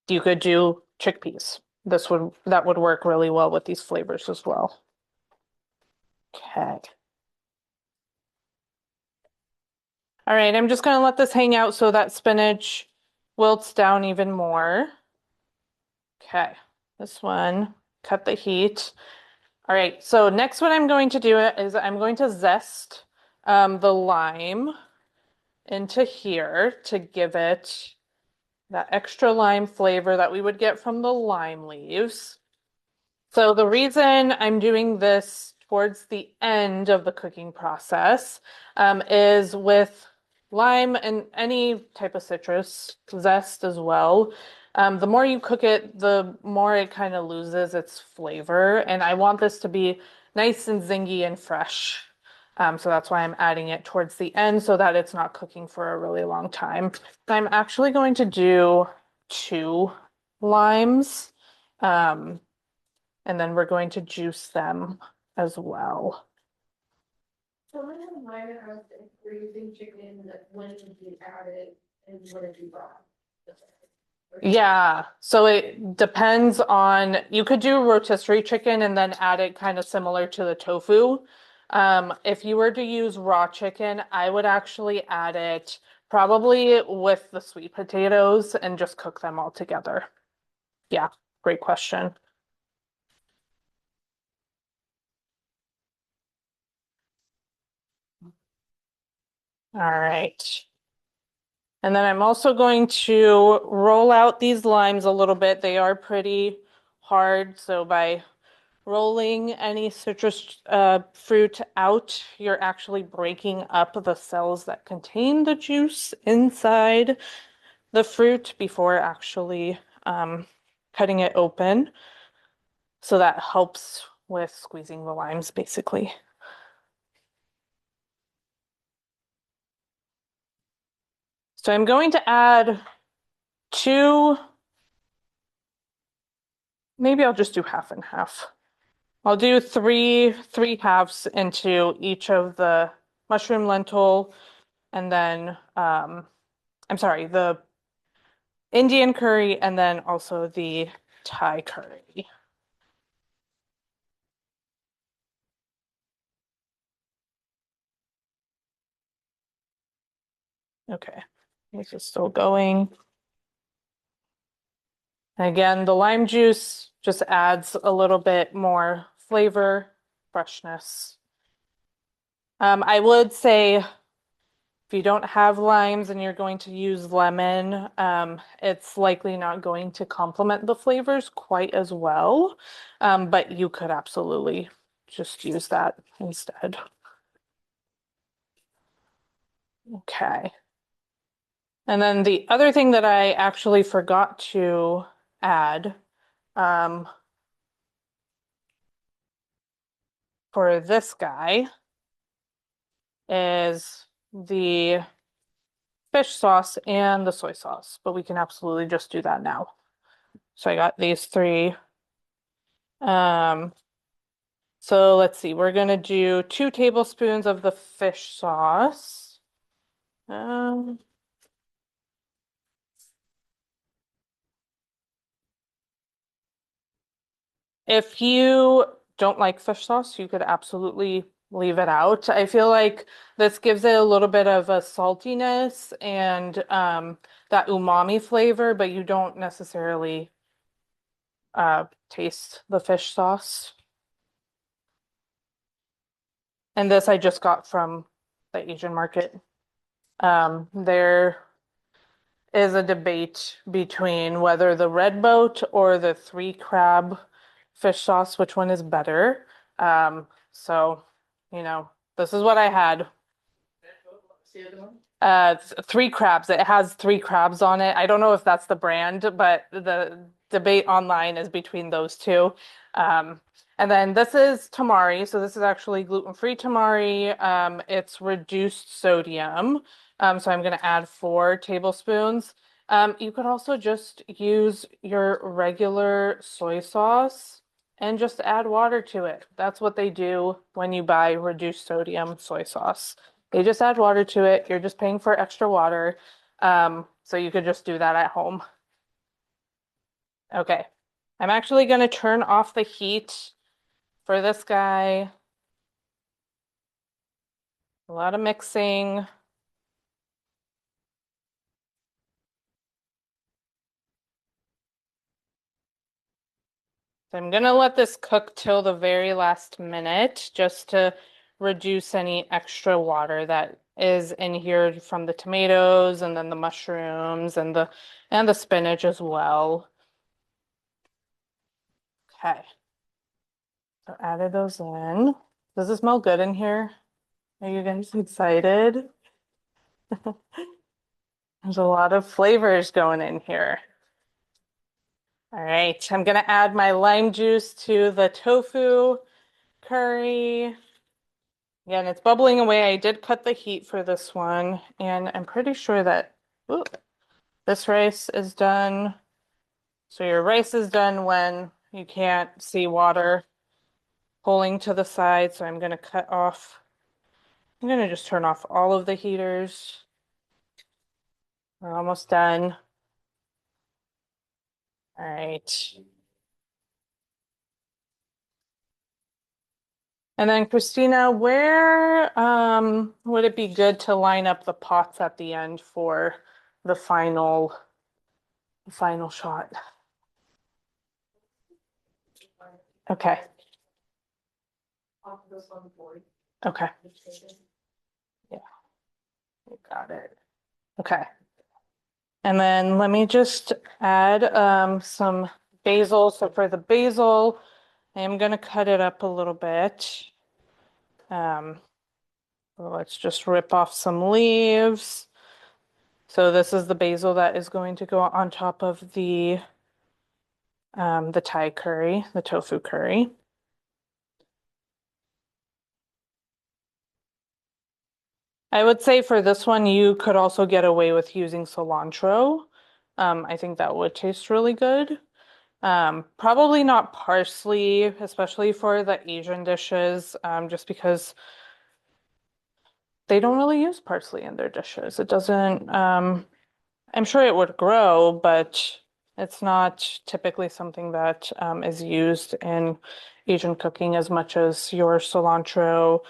You could do chickpeas. That would work really well with these flavors as well. Okay. All right, I'm just gonna let this hang out so that spinach wilts down even more. Okay, this one, cut the heat. All right, so next what I'm going to do is I'm going to zest the lime into here to give it that extra lime flavor that we would get from the lime leaves. So the reason I'm doing this towards the end of the cooking process is with lime and any type of citrus zest as well. The more you cook it, the more it kind of loses its flavor. And I want this to be nice and zingy and fresh. So that's why I'm adding it towards the end so that it's not cooking for a really long time. I'm actually going to do 2 limes. Um, and then we're going to juice them as well. So I have mine asked if we're using chicken, that when did you add it and what have you brought? Yeah, so it depends on, you could do rotisserie chicken and then add it kind of similar to the tofu. If you were to use raw chicken, I would actually add it probably with the sweet potatoes and just cook them all together. Yeah, great question. All right. And then I'm also going to roll out these limes a little bit. They are pretty hard, so by rolling any citrus fruit out, you're actually breaking up the cells that contain the juice inside the fruit before actually cutting it open. So that helps with squeezing the limes, basically. So I'm going to add 2, maybe I'll just do half and half. I'll do three halves into each of the mushroom lentil and then I'm sorry, the Indian curry and then also the Thai curry. Okay, this is still going. And again, the lime juice just adds a little bit more flavor, freshness. I would say if you don't have limes and you're going to use lemon, it's likely not going to complement the flavors quite as well. But you could absolutely just use that instead. Okay. And then the other thing that I actually forgot to add for this guy is the fish sauce and the soy sauce, but we can absolutely just do that now. So I got these 3. Um, so let's see, we're gonna do 2 tablespoons of the fish sauce. Um, If you don't like fish sauce, you could absolutely leave it out. I feel like this gives it a little bit of a saltiness and that umami flavor, but you don't necessarily taste the fish sauce. And this I just got from the Asian market. There is a debate between whether the red boat or the 3 crab fish sauce, which one is better. So, this is what I had. What's the other one? 3 crabs. It has 3 crabs on it. I don't know if that's the brand, but the debate online is between those 2. And then this is tamari. So this is actually gluten-free tamari. It's reduced sodium. So I'm going to add 4 tablespoons. You could also just use your regular soy sauce and just add water to it. That's what they do when you buy reduced sodium soy sauce. They just add water to it. You're just paying for extra water. So you could just do that at home. Okay. I'm actually going to turn off the heat for this guy. A lot of mixing. So I'm going to let this cook till the very last minute just to reduce any extra water that is in here from the tomatoes and then the mushrooms and the spinach as well. Okay. So added those in. Does it smell good in here? Are you guys excited? There's a lot of flavors going in here. All right, I'm gonna add my lime juice to the tofu curry. Again, it's bubbling away. I did cut the heat for this one, and I'm pretty sure that ooh, this rice is done. So your rice is done when you can't see water pulling to the side. So I'm gonna I'm gonna just turn off all of the heaters. We're almost done. All right. And then Christina, where would it be good to line up the pots at the end for the final shot? Okay. Off this one board. Okay. Yeah. You got it. Okay. And then let me just add some basil. So for the basil, I am going to cut it up a little bit. So let's just rip off some leaves. So this is the basil that is going to go on top of the Thai curry, the tofu curry. I would say for this one, you could also get away with using cilantro. I think that would taste really good. Probably not parsley, especially for the Asian dishes, just because they don't really use parsley in their dishes. It doesn't, I'm sure it would grow, but it's not typically something that is used in Asian cooking as much as your cilantro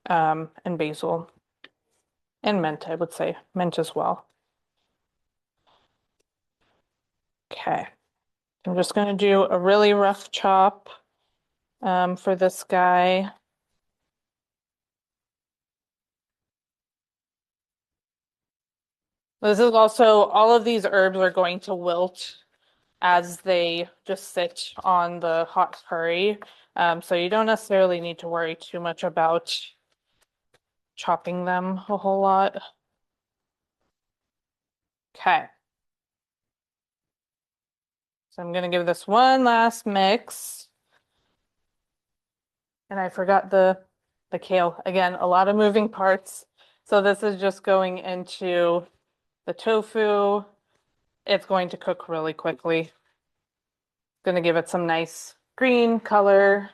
and basil and mint, I would say, mint as well. Okay, I'm just going to do a really rough chop for this guy. This is also, all of these herbs are going to wilt as they just sit on the hot curry. So you don't necessarily need to worry too much about chopping them a whole lot. Okay. So I'm gonna give this one last mix. And I forgot the kale. Again, a lot of moving parts. So this is just going into the tofu. It's going to cook really quickly. Gonna give it some nice green color.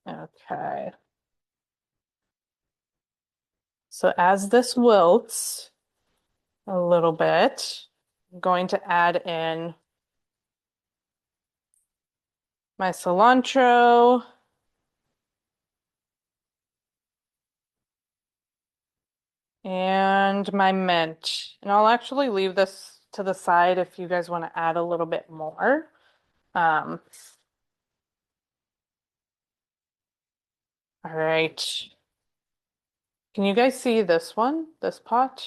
Okay. So as this wilts a little bit, I'm going to add in my cilantro. And my mint. And I'll actually leave this to the side if you guys want to add a little bit more. Um, all right. Can you guys see this one, this pot?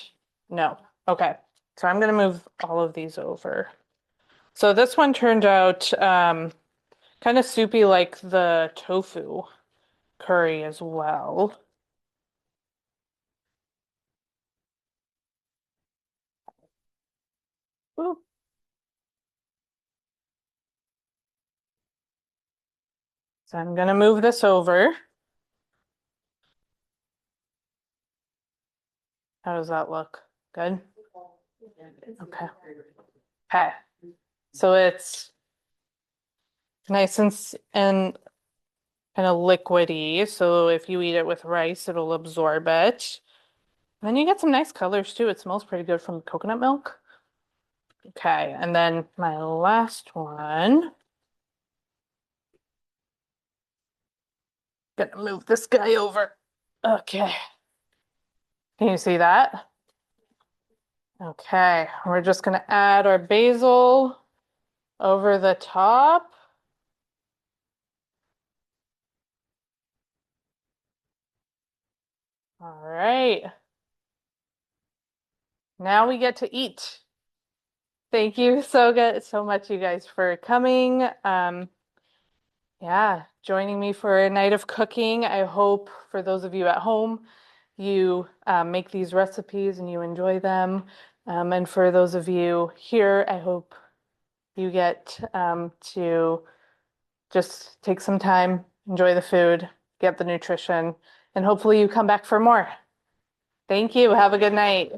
No. Okay. So I'm going to move all of these over. So this one turned out kind of soupy like the tofu curry as well. Oop. So I'm going to move this over. How does that look? Good? Okay. Okay. So it's nice and kind of liquidy. So if you eat it with rice, it'll absorb it. And then you get some nice colors too. It smells pretty good from coconut milk. Okay, and then my last one. Gonna move this guy over. Okay. Can you see that? Okay, we're just gonna add our basil over the top. All right. Now we get to eat. Thank you so much, you guys, for coming. Yeah, joining me for a night of cooking. I hope for those of you at home, you make these recipes and you enjoy them. And for those of you here, I hope you get to just take some time, enjoy the food, get the nutrition, and hopefully you come back for more. Thank you. Have a good night.